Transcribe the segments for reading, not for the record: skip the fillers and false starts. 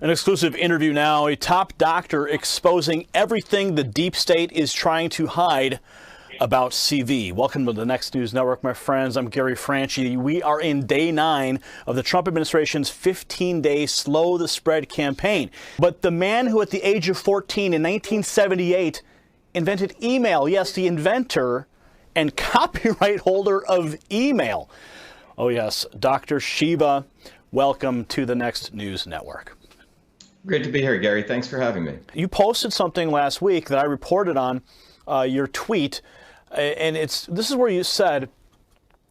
An exclusive interview now, a top doctor exposing everything the deep state is trying to hide about CV. Welcome to the Next News Network, my friends. I'm Gary Franchi. We are in day 9 of the Trump administration's 15-day Slow the Spread campaign. But the man who at the age of 14 in 1978 invented email, yes, the inventor and copyright holder of email. Oh yes, Dr. Shiva, welcome to the Next News Network. Great to be here, Gary. Thanks for having me. You posted something last week that I reported on your tweet, and this is where you said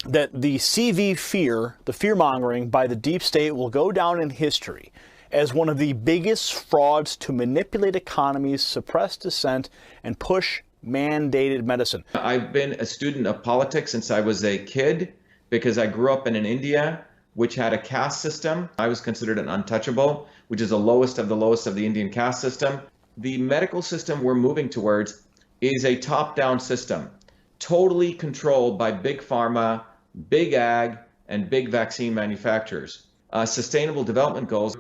that the CV fear, the fear-mongering by the deep state will go down in history as one of the biggest frauds to manipulate economies, suppress dissent, and push mandated medicine. I've been a student of politics since I was a kid because I grew up in India, which had a caste system. I was considered an untouchable, which is the lowest of the Indian caste system. The medical system we're moving towards is a top-down system, totally controlled by big pharma, big ag, and big vaccine manufacturers. Sustainable development goals,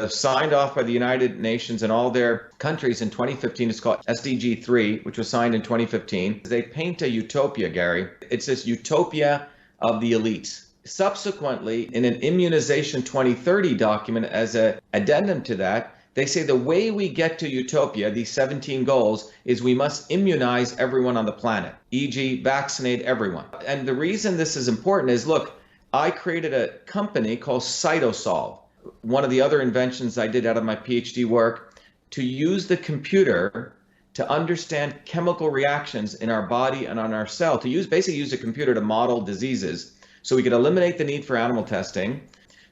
signed off by the United Nations and all their countries in 2015. It's called SDG 3, which was signed in 2015. They paint a utopia, Gary. It's this utopia of the elites. Subsequently, in an Immunization 2030 document as an addendum to that, they say the way we get to utopia, these 17 goals, is we must immunize everyone on the planet, e.g. vaccinate everyone. And the reason this is important is, look, I created a company called Cytosolve, one of the other inventions I did out of my Ph.D. work, to use the computer to understand chemical reactions in our body and on our cell, basically use a computer to model diseases so we could eliminate the need for animal testing.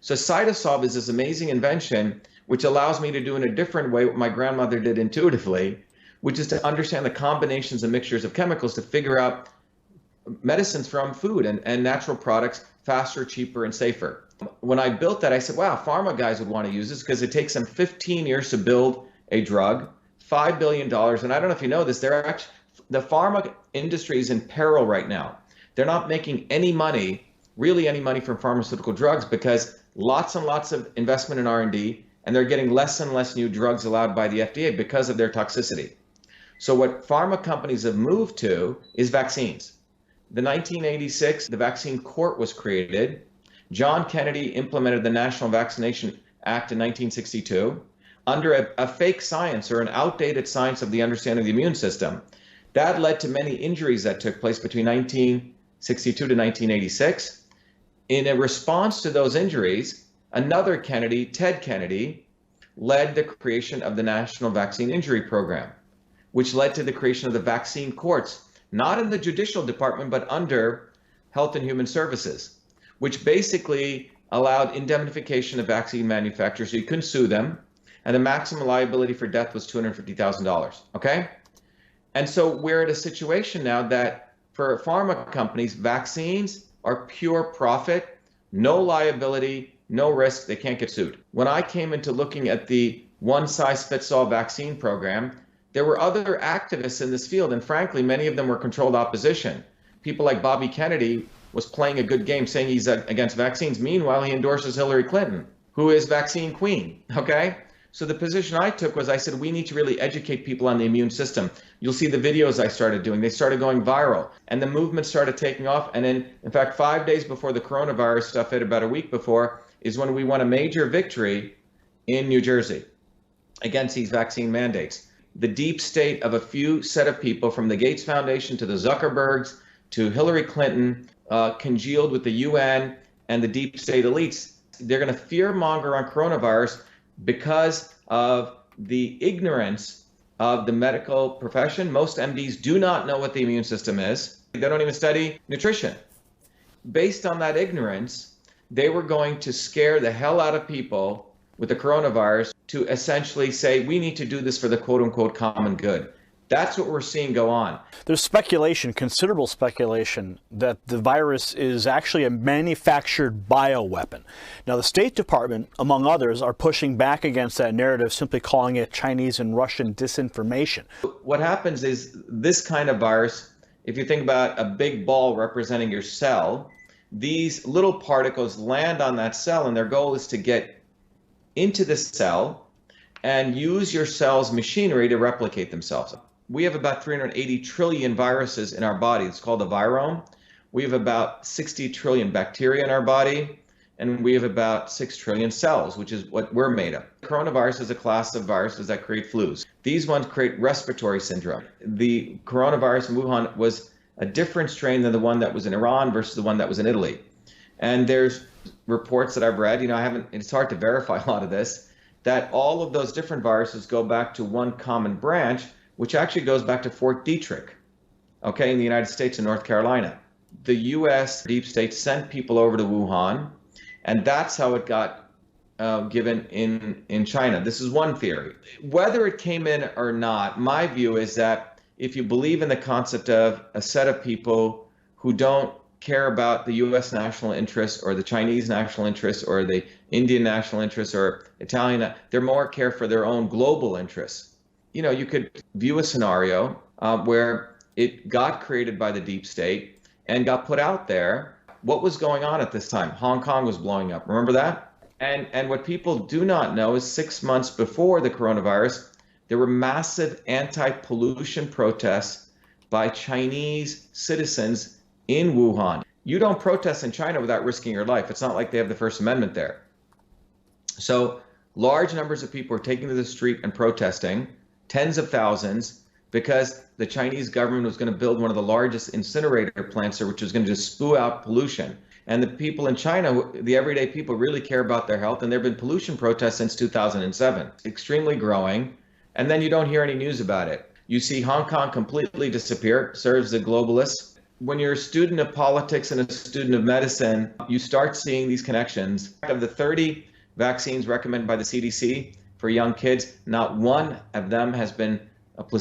So Cytosolve is this amazing invention which allows me to do in a different way what my grandmother did intuitively, which is to understand the combinations and mixtures of chemicals to figure out medicines from food and natural products faster, cheaper, and safer. When I built that, I said, wow, pharma guys would want to use this because it takes them 15 years to build a drug, $5 billion. And I don't know if you know this, the pharma industry is in peril right now. They're not making any money, really any money from pharmaceutical drugs because lots and lots of investment in R&D, and they're getting less and less new drugs allowed by the FDA because of their toxicity. So what pharma companies have moved to is vaccines. The 1986, the Vaccine Court was created. John Kennedy implemented the National Vaccination Act in 1962 under a fake science or an outdated science of the understanding of the immune system. That led to many injuries that took place between 1962 to 1986. In a response to those injuries, another Kennedy, Ted Kennedy, led the creation of the National Vaccine Injury Program, which led to the creation of the vaccine courts, not in the judicial department, but under Health and Human Services, which basically allowed indemnification of vaccine manufacturers so you couldn't sue them, and the maximum liability for death was $250,000, okay? And so we're at a situation now that for pharma companies, vaccines are pure profit, no liability, no risk, they can't get sued. When I came into looking at the one-size-fits-all vaccine program, there were other activists in this field, and frankly, many of them were controlled opposition. People like Bobby Kennedy was playing a good game saying he's against vaccines. Meanwhile, he endorses Hillary Clinton, who is vaccine queen, okay? So the position I took was I said, we need to really educate people on the immune system. You'll see the videos I started doing. They started going viral, and the movement started taking off. And in fact, 5 days before the coronavirus stuff hit, about a week before, is when we won a major victory in New Jersey against these vaccine mandates. The deep state of a few set of people, from the Gates Foundation to the Zuckerbergs to Hillary Clinton, congealed with the UN and the deep state elites. They're going to fear monger on coronavirus because of the ignorance of the medical profession. Most MDs do not know what the immune system is. They don't even study nutrition. Based on that ignorance, they were going to scare the hell out of people with the coronavirus to essentially say, we need to do this for the quote-unquote common good. That's what we're seeing go on. There's speculation, considerable speculation, that the virus is actually a manufactured bioweapon. Now, the State Department, among others, are pushing back against that narrative, simply calling it Chinese and Russian disinformation. What happens is this kind of virus, if you think about a big ball representing your cell, these little particles land on that cell, and their goal is to get into the cell, and use your cell's machinery to replicate themselves. We have about 380 trillion viruses in our body. It's called a virome. We have about 60 trillion bacteria in our body, and we have about 6 trillion cells, which is what we're made of. Coronavirus is a class of viruses that create flus. These ones create respiratory syndrome. The coronavirus in Wuhan was a different strain than the one that was in Iran versus the one that was in Italy. And there's reports that I've read, it's hard to verify a lot of this, that all of those different viruses go back to one common branch, which actually goes back to Fort Detrick, okay, in the United States and North Carolina. The US deep state sent people over to Wuhan, and that's how it got given in China. This is one theory. Whether it came in or not, my view is that if you believe in the concept of a set of people who don't care about the US national interests or the Chinese national interests or the Indian national interests or Italian, they're more care for their own global interests. You could view a scenario where it got created by the deep state and got put out there. What was going on at this time? Hong Kong was blowing up. Remember that? And what people do not know is 6 months before the coronavirus, there were massive anti-pollution protests by Chinese citizens in Wuhan. You don't protest in China without risking your life. It's not like they have the First Amendment there. So large numbers of people are taking to the street and protesting, tens of thousands, because the Chinese government was going to build one of the largest incinerator plants there, which was going to just spew out pollution. And the people in China, the everyday people, really care about their health, and there have been pollution protests since 2007, extremely growing, and then you don't hear any news about it. You see Hong Kong completely disappear, serves the globalists. When you're a student of politics and a student of medicine, you start seeing these connections. Of the 30 vaccines recommended by the CDC for young kids, not one of them has been a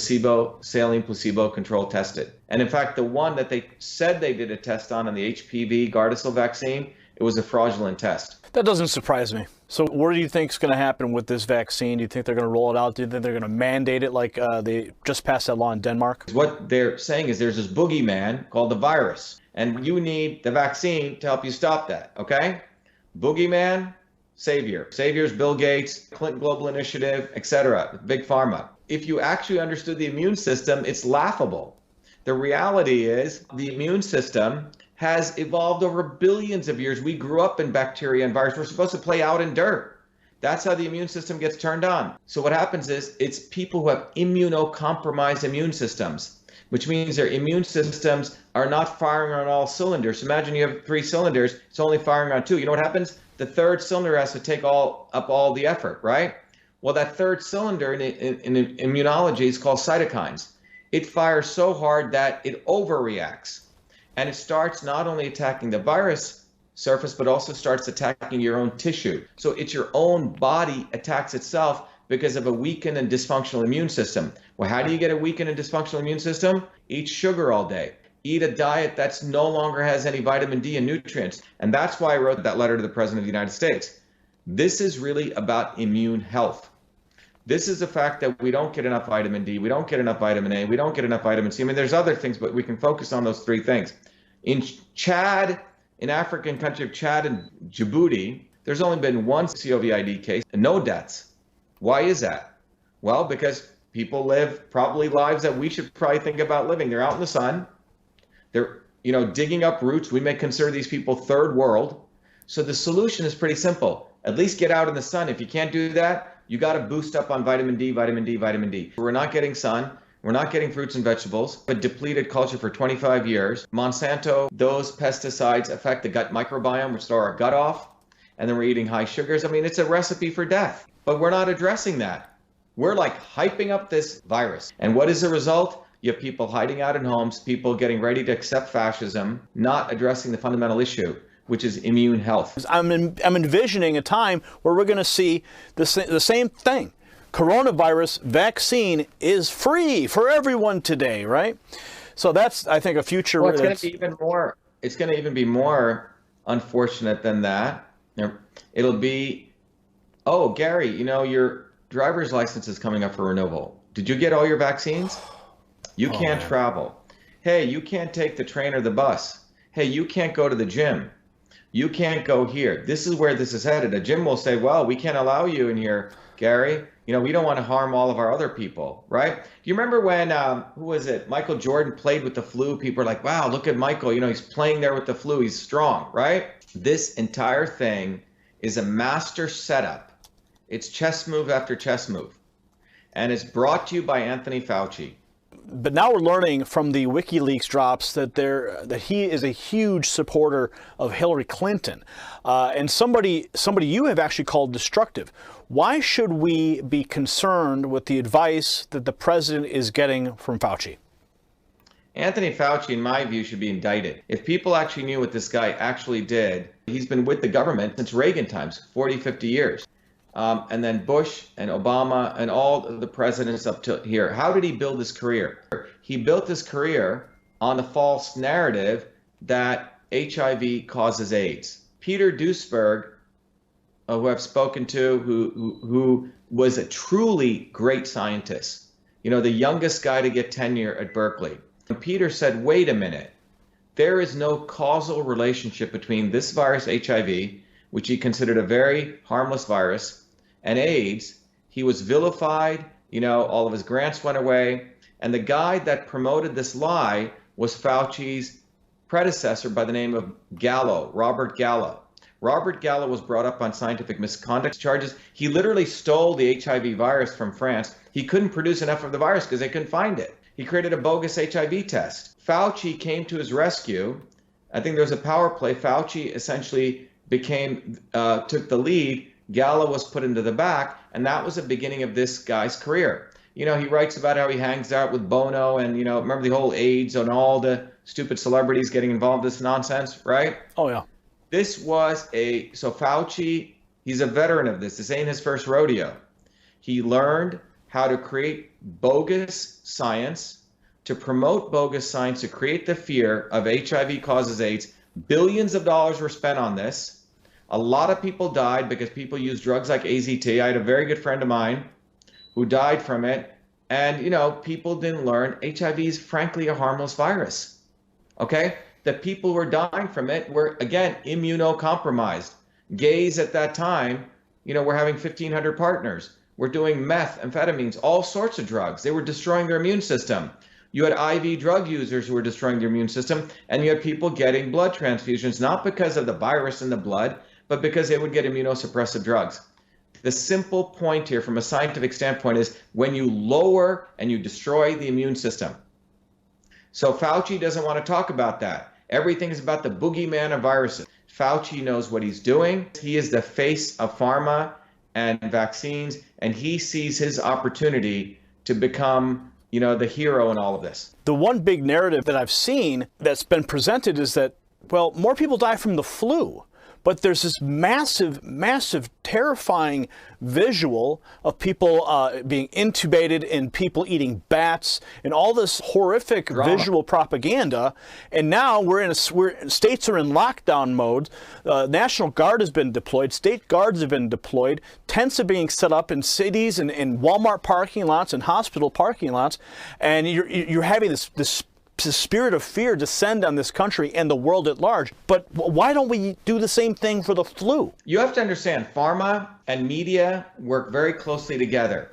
saline placebo control tested. And in fact, the one that they said they did a test on the HPV Gardasil vaccine, it was a fraudulent test. That doesn't surprise me. So what do you think is going to happen with this vaccine? Do you think they're going to roll it out? Do you think they're going to mandate it like they just passed that law in Denmark? What they're saying is there's this boogeyman called the virus, and you need the vaccine to help you stop that, okay? Boogeyman, savior. Savior's Bill Gates, Clinton Global Initiative, etc., Big Pharma. If you actually understood the immune system, it's laughable. The reality is the immune system has evolved over billions of years. We grew up in bacteria and viruses. We're supposed to play out in dirt. That's how the immune system gets turned on. So what happens is it's people who have immunocompromised immune systems, which means their immune systems are not firing on all cylinders. So imagine you have 3 cylinders, it's only firing on 2. You know what happens? The third cylinder has to take up all the effort, right? Well, that third cylinder in immunology is called cytokines. It fires so hard that it overreacts. And it starts not only attacking the virus surface, but also starts attacking your own tissue. So it's your own body attacks itself because of a weakened and dysfunctional immune system. Well, how do you get a weakened and dysfunctional immune system? Eat sugar all day. Eat a diet that's no longer has any vitamin D and nutrients. And that's why I wrote that letter to the President of the United States. This is really about immune health. This is the fact that we don't get enough vitamin D, we don't get enough vitamin A, we don't get enough vitamin C. I mean, there's other things, but we can focus on those 3 things. In Chad, in African country of Chad and Djibouti, there's only been 1 COVID case and no deaths. Why is that? Well, because people live probably lives that we should probably think about living. They're out in the sun. They're, digging up roots. We may consider these people third world. So the solution is pretty simple. At least get out in the sun. If you can't do that, you got to boost up on vitamin D, vitamin D, vitamin D. We're not getting sun. We're not getting fruits and vegetables. A depleted culture for 25 years. Monsanto, those pesticides affect the gut microbiome, which throw our gut off. And then we're eating high sugars. I mean, it's a recipe for death. But we're not addressing that. We're like hyping up this virus. And what is the result? You have people hiding out in homes, people getting ready to accept fascism, not addressing the fundamental issue, which is immune health. I'm envisioning a time where we're going to see the same thing. Coronavirus vaccine is free for everyone today, right? So that's, I think, a future. Well, it's going to be even more. It's going to even be more unfortunate than that. It'll be, oh, Gary, your driver's license is coming up for renewal. Did you get all your vaccines? You can't travel. Hey, you can't take the train or the bus. Hey, you can't go to the gym. You can't go here. This is where this is headed. A gym will say, well, we can't allow you in here, Gary. We don't want to harm all of our other people, right? Do you remember when, who was it? Michael Jordan played with the flu. People are like, wow, look at Michael. He's playing there with the flu. He's strong, right? This entire thing is a master setup. It's chess move after chess move. And it's brought to you by Anthony Fauci. But now we're learning from the WikiLeaks drops that he is a huge supporter of Hillary Clinton, and somebody you have actually called destructive. Why should we be concerned with the advice that the president is getting from Fauci? Anthony Fauci, in my view, should be indicted. If people actually knew what this guy actually did, he's been with the government since Reagan times, 40, 50 years. And then Bush and Obama and all the presidents up to here. How did he build his career? He built his career on the false narrative that HIV causes AIDS. Peter Duesberg, who I've spoken to, who was a truly great scientist, the youngest guy to get tenure at Berkeley. And Peter said, wait a minute, there is no causal relationship between this virus, HIV, which he considered a very harmless virus, and AIDS. He was vilified, all of his grants went away. And the guy that promoted this lie was Fauci's predecessor by the name of Gallo, Robert Gallo. Robert Gallo was brought up on scientific misconduct charges. He literally stole the HIV virus from France. He couldn't produce enough of the virus because they couldn't find it. He created a bogus HIV test. Fauci came to his rescue. I think there was a power play. Fauci essentially took the lead. Gallo was put into the back, and that was the beginning of this guy's career. He writes about how he hangs out with Bono and, remember the whole AIDS and all the stupid celebrities getting involved in this nonsense, right? Oh, yeah. So Fauci, he's a veteran of this. This ain't his first rodeo. He learned how to create bogus science, to promote bogus science, to create the fear of HIV causes AIDS. Billions of dollars were spent on this. A lot of people died because people used drugs like AZT. I had a very good friend of mine who died from it. And, people didn't learn HIV is frankly a harmless virus. Okay? The people who were dying from it were, again, immunocompromised. Gays at that time, were having 1,500 partners. We're doing meth, amphetamines, all sorts of drugs. They were destroying their immune system. You had IV drug users who were destroying their immune system, and you had people getting blood transfusions, not because of the virus in the blood, but because they would get immunosuppressive drugs. The simple point here from a scientific standpoint is when you lower and you destroy the immune system. So Fauci doesn't want to talk about that. Everything is about the boogeyman of viruses. Fauci knows what he's doing. He is the face of pharma and vaccines, and he sees his opportunity to become, the hero in all of this. The one big narrative that I've seen that's been presented is that, well, more people die from the flu. But there's this massive, massive, terrifying visual of people being intubated and people eating bats and all this horrific visual propaganda. And now states are in lockdown mode. National Guard has been deployed. State guards have been deployed. Tents are being set up in cities and in Walmart parking lots and hospital parking lots. And you're having this spirit of fear descend on this country and the world at large. But why don't we do the same thing for the flu? You have to understand, pharma and media work very closely together.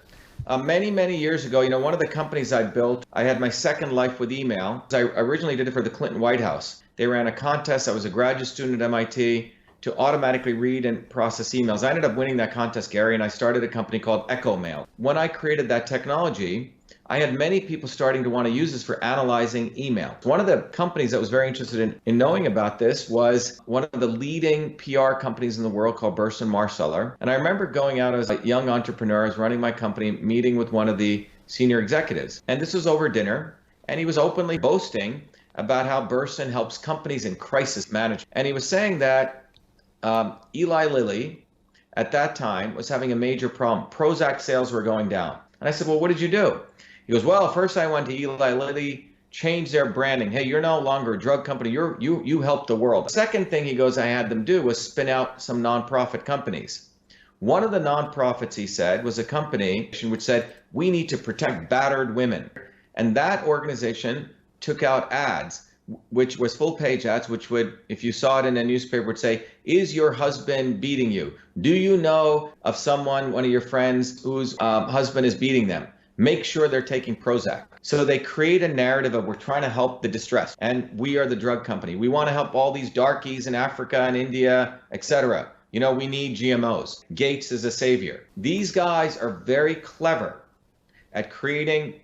Many, many years ago, one of the companies I built, I had my second life with email. I originally did it for the Clinton White House. They ran a contest. I was a graduate student at MIT to automatically read and process emails. I ended up winning that contest, Gary, and I started a company called Echo Mail. When I created that technology, I had many people starting to want to use this for analyzing email. One of the companies that was very interested in knowing about this was one of the leading PR companies in the world called Burson Marsteller. And I remember going out as a young entrepreneur, I was running my company, meeting with one of the senior executives. And this was over dinner, and he was openly boasting about how Burson helps companies in crisis management. And he was saying that Eli Lilly, at that time, was having a major problem. Prozac sales were going down. And I said, well, what did you do? He goes, well, first I went to Eli Lilly, changed their branding. Hey, you're no longer a drug company. You help the world. The second thing he goes, I had them do was spin out some nonprofit companies. One of the nonprofits, he said, was a company which said, we need to protect battered women. And that organization took out ads which was full page ads, which would, if you saw it in a newspaper, would say, is your husband beating you? Do you know of someone, one of your friends, whose husband is beating them? Make sure they're taking Prozac. So they create a narrative of we're trying to help the distressed, and we are the drug company. We want to help all these darkies in Africa and India, etc. You know, we need GMOs. Gates is a savior. These guys are very clever at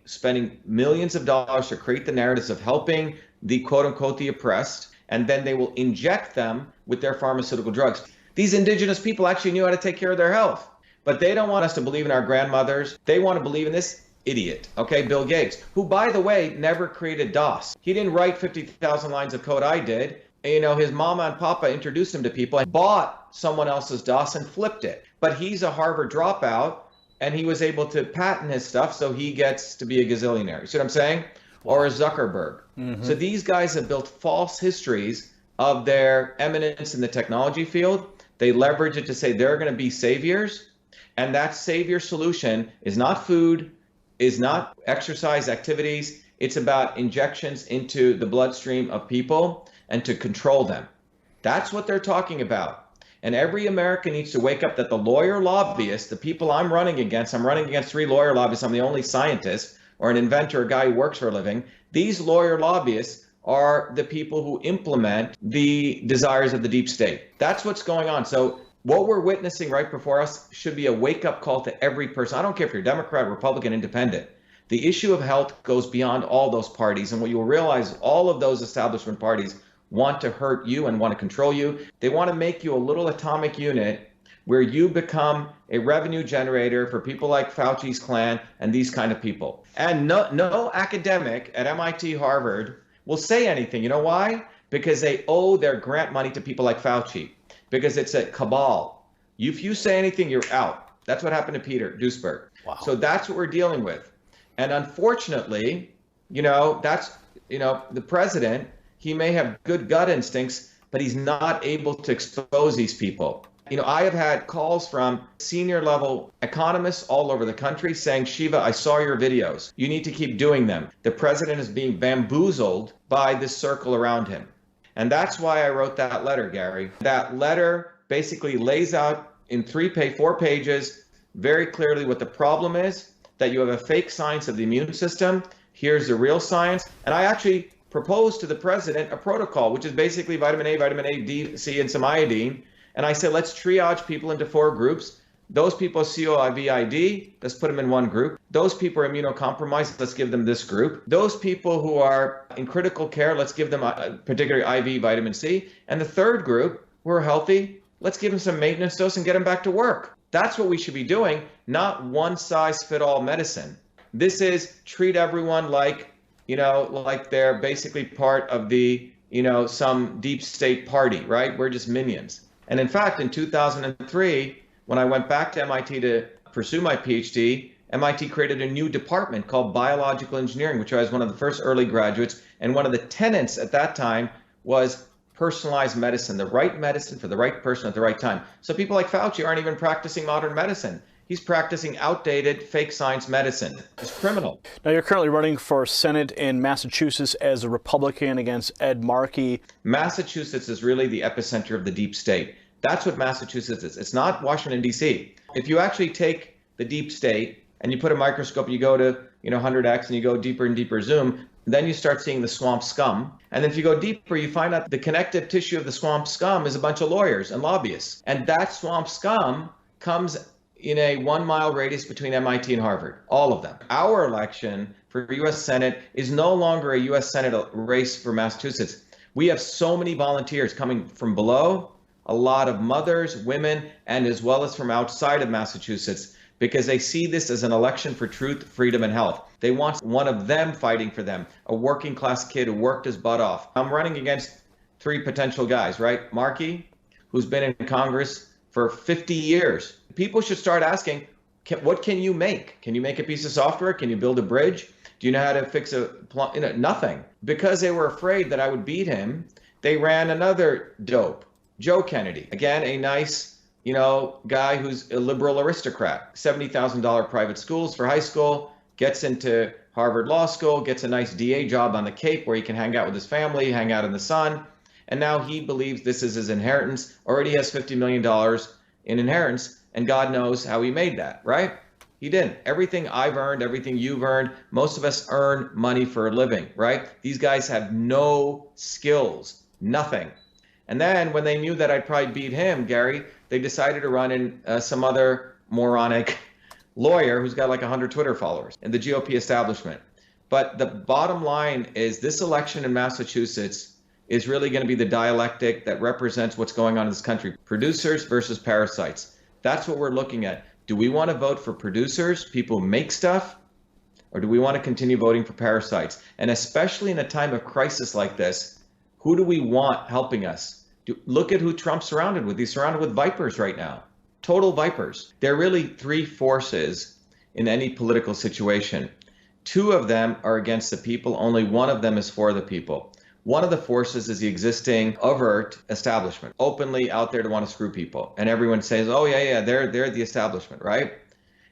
spending millions of dollars to create the narratives of helping the quote unquote the oppressed, and then they will inject them with their pharmaceutical drugs. These indigenous people actually knew how to take care of their health, but they don't want us to believe in our grandmothers. They want to believe in this idiot, okay, Bill Gates, who, by the way, never created DOS. He didn't write 50,000 lines of code. I did. You know, his mama and papa introduced him to people and bought someone else's DOS and flipped it. But he's a Harvard dropout, and he was able to patent his stuff, so he gets to be a gazillionaire. You see what I'm saying? Or a Zuckerberg. So these guys have built false histories of their eminence in the technology field. They leverage it to say they're going to be saviors, and that savior solution is not food, is not exercise activities. It's about injections into the bloodstream of people and to control them. That's what they're talking about. And every American needs to wake up that the lawyer lobbyists, the people I'm running against 3 lawyer lobbyists. I'm the only scientist or an inventor, a guy who works for a living. These lawyer lobbyists are the people who implement the desires of the deep state. That's what's going on. So what we're witnessing right before us should be a wake-up call to every person. I don't care if you're Democrat, Republican, Independent. The issue of health goes beyond all those parties. And what you'll realize, all of those establishment parties want to hurt you and want to control you. They want to make you a little atomic unit where you become a revenue generator for people like Fauci's clan and these kind of people. And no academic at MIT, Harvard will say anything. You know why? Because they owe their grant money to people like Fauci, because it's a cabal. If you say anything, you're out. That's what happened to Peter Duesberg. Wow. So that's what we're dealing with. And unfortunately, the president, he may have good gut instincts, but he's not able to expose these people. I have had calls from senior level economists all over the country saying, Shiva, I saw your videos. You need to keep doing them. The president is being bamboozled by this circle around him. And that's why I wrote that letter, Gary. That letter basically lays out in 4 pages very clearly what the problem is, that you have a fake science of the immune system. Here's the real science. And I actually proposed to the president a protocol, which is basically vitamin A, D, C, and some iodine. And I said, let's triage people into 4 groups. Those people COVID, let's put them in one group. Those people are immunocompromised, let's give them this group. Those people who are in critical care, let's give them particularly IV vitamin C. And the third group, who are healthy, let's give them some maintenance dose and get them back to work. That's what we should be doing, not one-size-fit-all medicine. This is treat everyone like they're basically part of the, some deep state party, right? We're just minions. And in fact, in 2003, when I went back to MIT to pursue my Ph.D., MIT created a new department called biological engineering, which I was one of the first early graduates. And one of the tenets at that time was personalized medicine, the right medicine for the right person at the right time. So people like Fauci aren't even practicing modern medicine. He's practicing outdated fake science medicine. It's criminal. Now, you're currently running for Senate in Massachusetts as a Republican against Ed Markey. Massachusetts is really the epicenter of the deep state. That's what Massachusetts is. It's not Washington, D.C. If you actually take the deep state and you put a microscope, you go to 100x and you go deeper and deeper zoom, then you start seeing the swamp scum. And then if you go deeper, you find out the connective tissue of the swamp scum is a bunch of lawyers and lobbyists. And that swamp scum comes in a 1-mile radius between MIT and Harvard, all of them. Our election for U.S. Senate is no longer a U.S. Senate race for Massachusetts. We have so many volunteers coming from below, a lot of mothers, women, and as well as from outside of Massachusetts, because they see this as an election for truth, freedom, and health. They want one of them fighting for them, a working class kid who worked his butt off. I'm running against 3 potential guys, right? Markey, who's been in Congress for 50 years. People should start asking, what can you make? Can you make a piece of software? Can you build a bridge? Do you know how to fix a nothing. Because they were afraid that I would beat him, they ran another dope, Joe Kennedy. Again, a nice, guy who's a liberal aristocrat. $70,000 private schools for high school, gets into Harvard Law School, gets a nice DA job on the Cape where he can hang out with his family, hang out in the sun. And now he believes this is his inheritance, already has $50 million in inheritance, and God knows how he made that, right? He didn't. Everything I've earned, everything you've earned, most of us earn money for a living, right? These guys have no skills, nothing. And then when they knew that I'd probably beat him, Gary, they decided to run in some other moronic lawyer who's got like 100 Twitter followers in the GOP establishment. But the bottom line is this election in Massachusetts is really going to be the dialectic that represents what's going on in this country. Producers versus parasites. That's what we're looking at. Do we want to vote for producers, people who make stuff, or do we want to continue voting for parasites? And especially in a time of crisis like this, who do we want helping us? Look at who Trump's surrounded with. He's surrounded with vipers right now, total vipers. There are really three forces in any political situation. Two of them are against the people. Only one of them is for the people. One of the forces is the existing overt establishment, openly out there to want to screw people. And everyone says, oh, yeah, they're the establishment, right?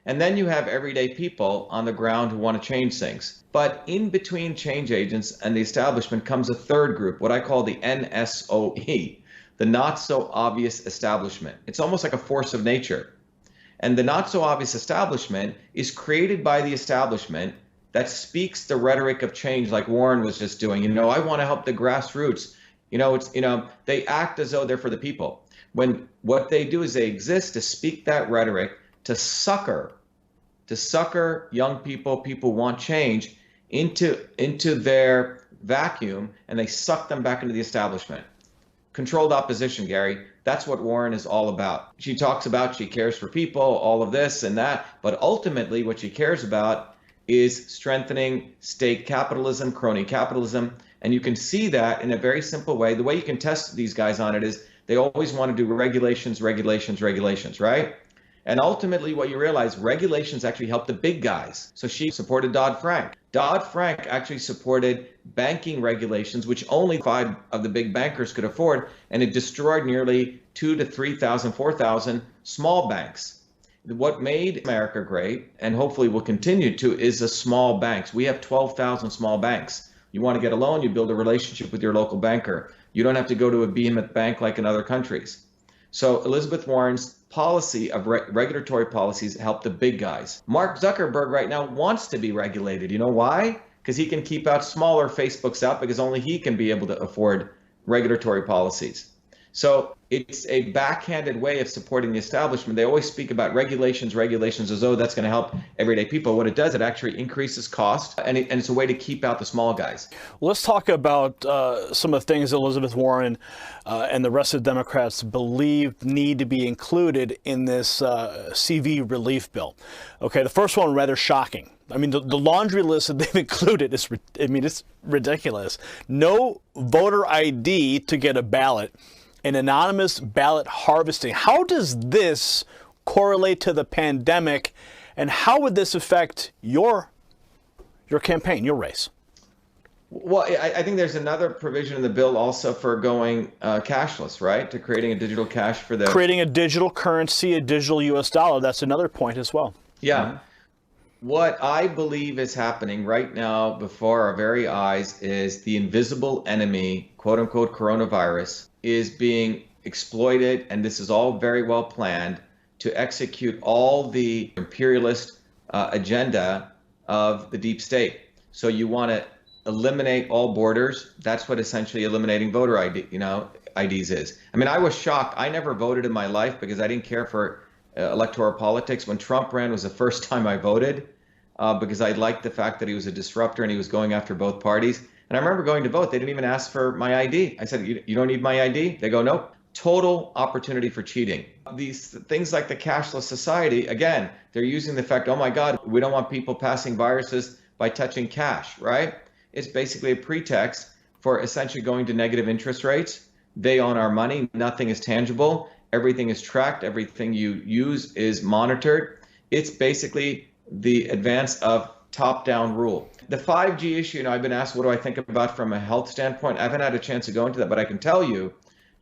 And then you have everyday people on the ground who want to change things. But in between change agents and the establishment comes a third group, what I call the NSOE, the not so obvious establishment. It's almost like a force of nature. And the not so obvious establishment is created by the establishment that speaks the rhetoric of change like Warren was just doing. I want to help the grassroots. They act as though they're for the people. When what they do is they exist to speak that rhetoric, to succor young people who want change into their vacuum, and they suck them back into the establishment. Controlled opposition, Gary. That's what Warren is all about. She talks about she cares for people, all of this and that, but ultimately what she cares about is strengthening state capitalism, crony capitalism. And you can see that in a very simple way. The way you can test these guys on it is they always want to do regulations, right? And ultimately what you realize, regulations actually help the big guys. So she supported Dodd-Frank. Dodd-Frank actually supported banking regulations, which only 5 of the big bankers could afford, and it destroyed nearly 2,000 to 3,000, 4,000 small banks. What made America great, and hopefully will continue to, is the small banks. We have 12,000 small banks. You want to get a loan, you build a relationship with your local banker. You don't have to go to a behemoth bank like in other countries. So Elizabeth Warren's policy of regulatory policies help the big guys. Mark Zuckerberg right now wants to be regulated. You know why? Because he can keep out smaller Facebooks out because only he can be able to afford regulatory policies. So it's a backhanded way of supporting the establishment. They always speak about regulations as though that's going to help everyday people. What it does, it actually increases cost, and it's a way to keep out the small guys. Let's talk about some of the things Elizabeth Warren and the rest of the Democrats believe need to be included in this CV relief bill. Okay, the first one, rather shocking. I mean, the laundry list that they've included is, it's ridiculous. No voter ID to get a ballot. An anonymous ballot harvesting. How does this correlate to the pandemic, and how would this affect your campaign, your race? Well, I think there's another provision in the bill also for going cashless, right? To creating a digital cash for the... Creating a digital currency, a digital US dollar. That's another point as well. Yeah. Mm-hmm. What I believe is happening right now before our very eyes is the invisible enemy, quote unquote, coronavirus, is being exploited, and this is all very well planned to execute all the imperialist agenda of the deep state. So you want to eliminate all borders. That's what essentially eliminating voter IDs is. I mean, I was shocked. I never voted in my life because I didn't care for electoral politics. When Trump ran was the first time I voted because I liked the fact that he was a disruptor and he was going after both parties. And I remember going to vote. They didn't even ask for my ID. I said, you don't need my ID? They go, nope. Total opportunity for cheating. These things like the cashless society, again, they're using the fact, oh my God, we don't want people passing viruses by touching cash, right? It's basically a pretext for essentially going to negative interest rates. They own our money. Nothing is tangible. Everything is tracked. Everything you use is monitored. It's basically the advance of top-down rule. The 5G issue, I've been asked what do I think about from a health standpoint. I haven't had a chance to go into that, but I can tell you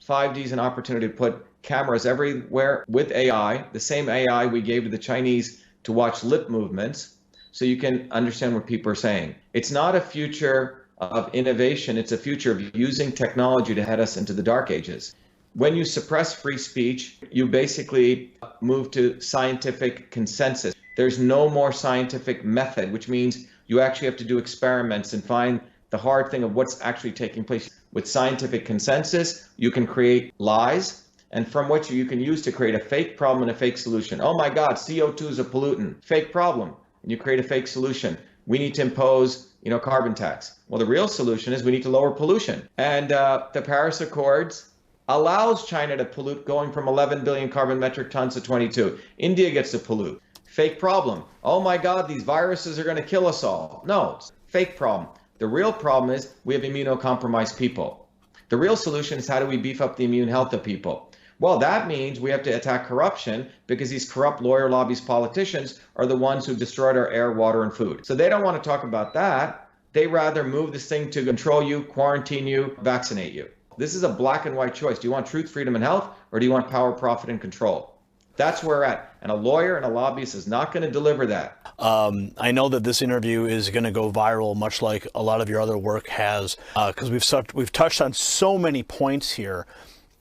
5G is an opportunity to put cameras everywhere with AI, the same AI we gave to the Chinese to watch lip movements. so you can understand what people are saying. It's not a future of innovation. It's a future of using technology to head us into the dark ages. When you suppress free speech, you basically move to scientific consensus. There's no more scientific method, which means you actually have to do experiments and find the hard thing of what's actually taking place. With scientific consensus, you can create lies, and from which you can use to create a fake problem and a fake solution. Oh my God, CO2 is a pollutant. Fake problem. And you create a fake solution. We need to impose, carbon tax. Well, the real solution is we need to lower pollution. And the Paris Accords allows China to pollute, going from 11 billion carbon metric tons to 22. India gets to pollute. Fake problem. Oh my God, these viruses are going to kill us all. No, it's fake problem. The real problem is we have immunocompromised people. The real solution is how do we beef up the immune health of people? Well, that means we have to attack corruption, because these corrupt lawyer lobbies politicians are the ones who destroyed our air, water, and food. So they don't want to talk about that. They rather move this thing to control you, quarantine you, vaccinate you. This is a black and white choice. Do you want truth, freedom, and health, or do you want power, profit, and control? That's where we're at. And a lawyer and a lobbyist is not going to deliver that. I know that this interview is going to go viral, much like a lot of your other work has, because we've touched on so many points here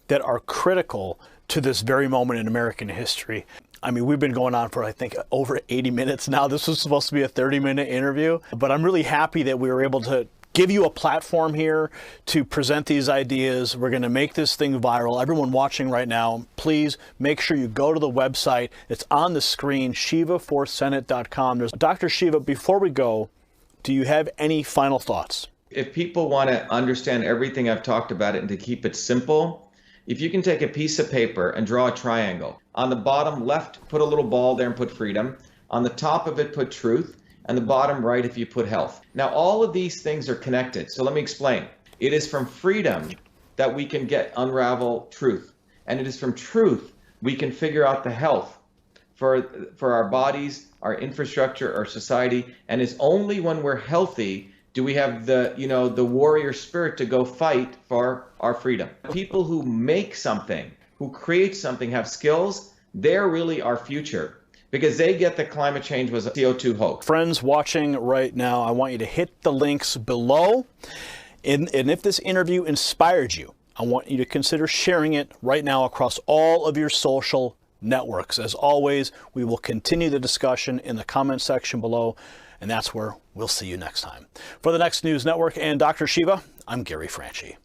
that are critical to this very moment in American history. I mean, we've been going on for, I think, over 80 minutes now. This was supposed to be a 30-minute interview, but I'm really happy that we were able to give you a platform here to present these ideas. We're going to make this thing viral. Everyone watching right now, please make sure you go to the website. It's on the screen, shiva4senate.com. Dr. Shiva, before we go, do you have any final thoughts? If people want to understand everything I've talked about it and to keep it simple, if you can take a piece of paper and draw a triangle, on the bottom left, put a little ball there and put freedom. On the top of it, put truth. And the bottom right, if you put health. Now, all of these things are connected. So let me explain. It is from freedom that we can unravel truth. And it is from truth we can figure out the health for our bodies, our infrastructure, our society. And it's only when we're healthy do we have the warrior spirit to go fight for our freedom. People who make something, who create something, have skills, they're really our future, because they get that climate change was a CO2 hoax. Friends watching right now, I want you to hit the links below. And if this interview inspired you, I want you to consider sharing it right now across all of your social networks. As always, we will continue the discussion in the comment section below, and that's where we'll see you next time. For the Next News Network and Dr. Shiva, I'm Gary Franchi.